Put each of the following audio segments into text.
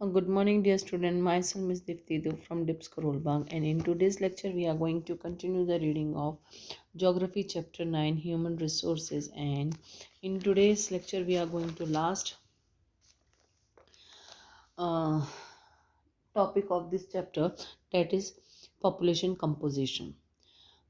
Good morning, dear student. Myself is Dipti from Dips Karolbag, and in today's lecture, we are going to continue the reading of Geography Chapter 9 Human Resources. And in today's lecture, we are going to last uh, topic of this chapter, that is population composition.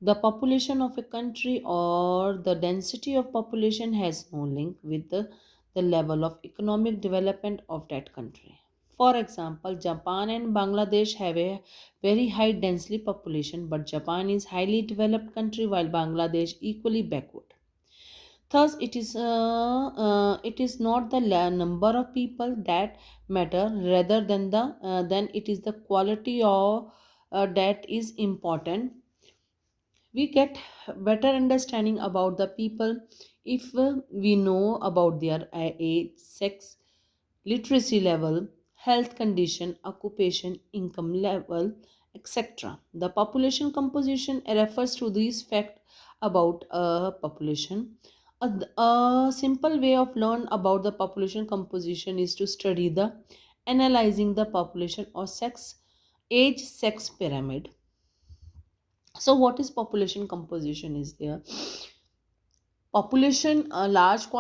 The population of a country or the density of population has no link with the level of economic development of that country. For example, Japan and Bangladesh have a very high densely population, but Japan is highly developed country while Bangladesh equally backward. Thus, it is not the number of people that matter, rather than it is the quality of that is important. We get better understanding about the people if we know about their age, sex, literacy level, health condition, occupation, income level, etc. The population composition refers to these facts about a population. A simple way of learn about the population composition is to study the analyzing the population or sex age sex pyramid. So what is population composition is there? Population, large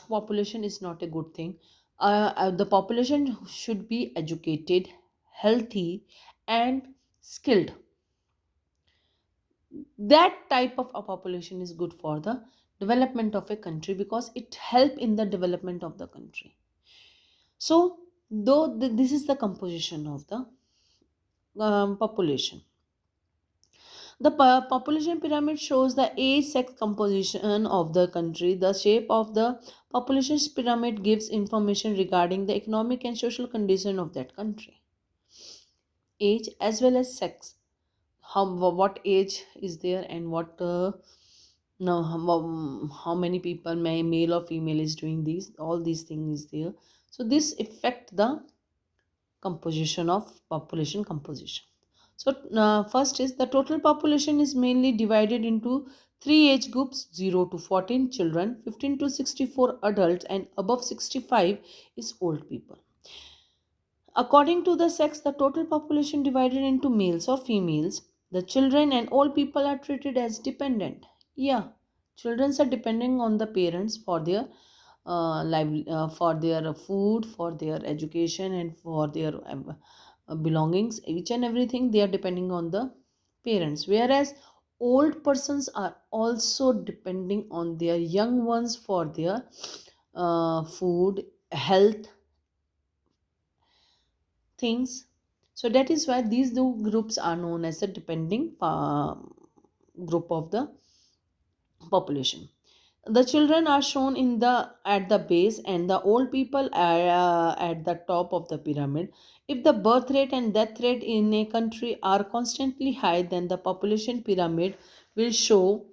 population is not a good thing. The population should be educated, healthy, and skilled. That type of a population is good for the development of a country because it help in the development of the country. So though this is the composition of the population. The population pyramid shows the age sex composition of the country. The shape of the population pyramid gives information regarding the economic and social condition of that country. Age as well as sex. What age is there and what no how many people male or female is doing these, all these things is there. So this affect the composition of population composition. So first is the total population is mainly divided into three age groups: 0 to 14 children, 15 to 64 adults, and above 65 is old people. According to the sex, the total population divided into males or females. The children and old people are treated as dependent. Yeah, children are depending on the parents for their for their food, for their education, and for their belongings. Each and everything they are depending on the parents. Whereas old persons are also depending on their young ones for their food, health, things. So that is why these two groups are known as the depending group of the population. The children are shown in the at the base and the old people are at the top of the pyramid. If the birth rate and death rate in a country are constantly high, then the population pyramid will show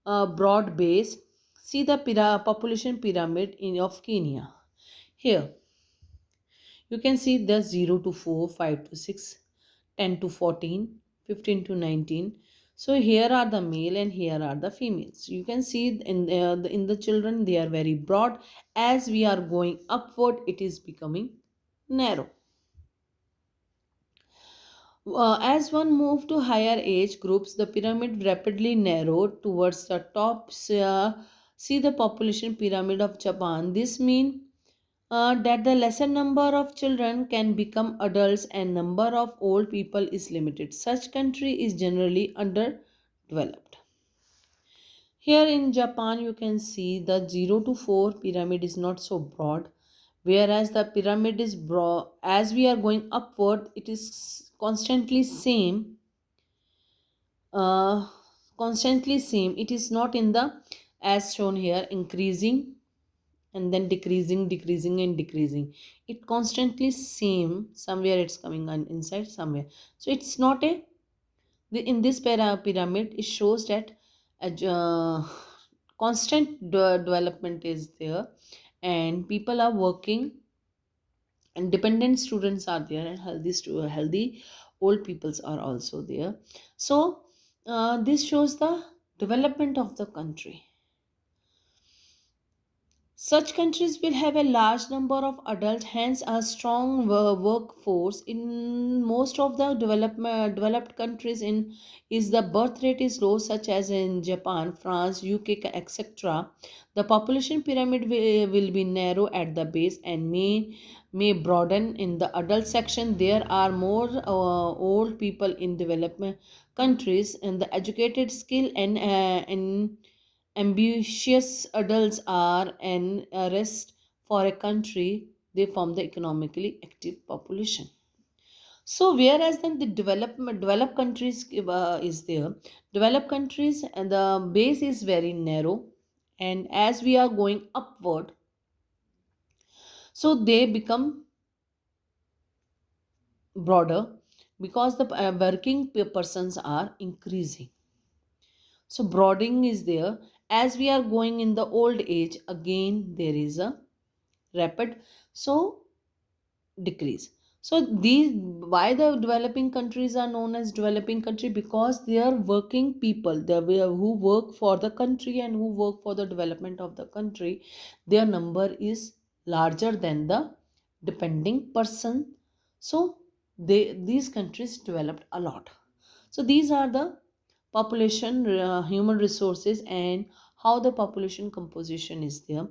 a broad base. See the population pyramid in of Kenya. Here you can see the 0 to 4, 5 to 6, 10 to 14, 15 to 19. So here are the male and here are the females. You can see in the children they are very broad. As we are going upward, it is becoming narrow. As one moved to higher age groups, the pyramid rapidly narrowed towards the top. See the population pyramid of Japan. This means that the lesser number of children can become adults and number of old people is limited. Such country is generally underdeveloped. Here in Japan, you can see the 0 to 4 pyramid is not so broad, whereas the pyramid is broad. As we are going upward, it is uh, constantly same. It is not in the, as shown here, increasing and then decreasing, decreasing, and decreasing. It constantly same. Somewhere it's coming on inside somewhere. So it's not a in this pyramid. It shows that a constant development is there, and people are working, and dependent students are there, and healthy old peoples are also there. So this shows the development of the country. Such countries will have a large number of adults, hence a strong workforce. In most of the developed countries, in is the birth rate is low, such as in Japan, France, UK, etc. The population pyramid will be narrow at the base and may broaden in the adult section. There are more old people in development countries, and the educated, skill and ambitious adults are an arrest for a country. They form the economically active population. So whereas then the developed countries is there, developed countries and the base is very narrow, and as we are going upward, so they become broader because the working persons are increasing. So broadening is there. As we are going in the old age, again there is a rapid so decrease. So these, why the developing countries are known as developing country, because they are working people, who work for the country and who work for the development of the country, their number is larger than the depending person. So these countries developed a lot. So these are the population, human resources, and how the population composition is there.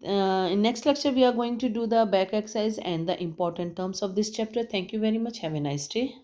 In next lecture we are going to do the back exercise and the important terms of this chapter. Thank you very much. Have a nice day.